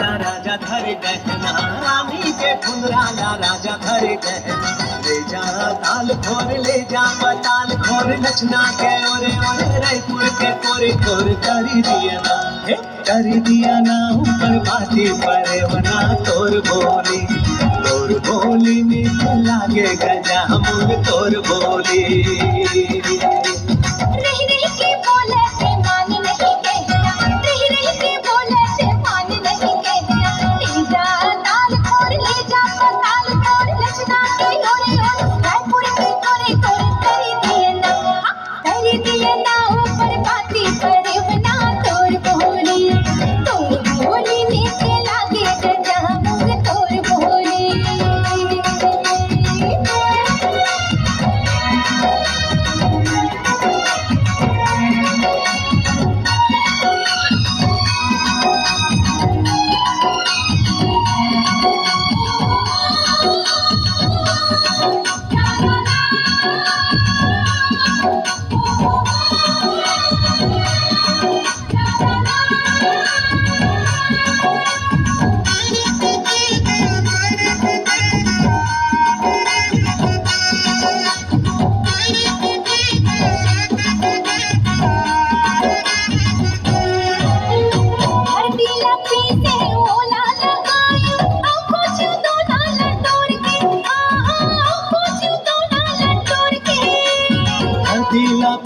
राजा धर गहना रानी के फुलराला राजा धर गहना ले जा ताल खोर ले जा बताल खोर नचना के ओरे ओरे रायपुर के कोरे कोर कर दिया ना ऊपर बाती पर बना तोर बोली मीठ लागे गजा हम तोर बोली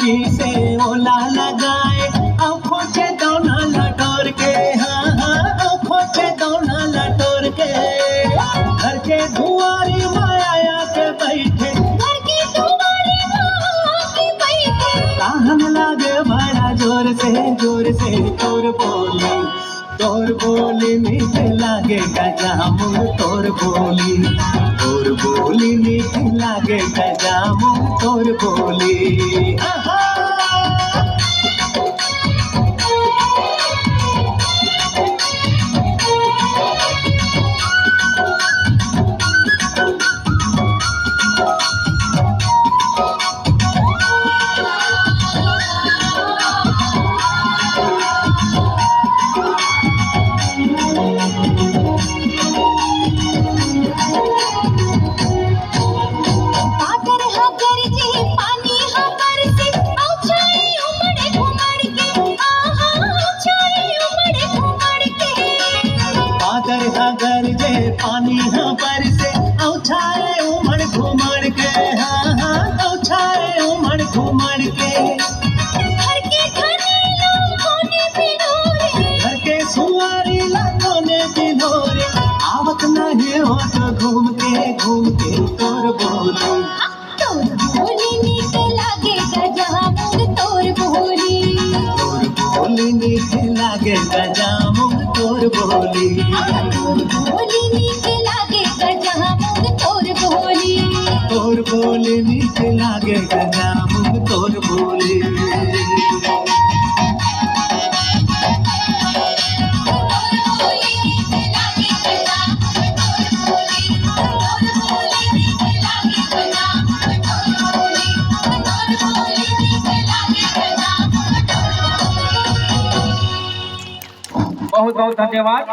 पी से ओला लगाए आँखों से दोना लटोर के हाँ आँखों से दोना लटोर के घर के दुआरी माया के बैठे ताहन लागे बड़ा जोर से तोर बोली मीठ लागे गजामुन तोर बोली मीठ लागे गजामुन तोर बोली अगर जे पानी हाँ पर से औछाए उमड़ घुमड़ के हाँ औछाए उमड़ घुमड़ के घर के सुआरी लाखों ने बिलोरे आवत नहीं हो तो घूम के तोर बोली मीठ लागे गजामुन तोर बोली मीठ लागे गजामुन तोर बोली मीठ लागे गजामुन तोर बोली मीठ लागे गजामुन तोर बोली बहुत बहुत धन्यवाद।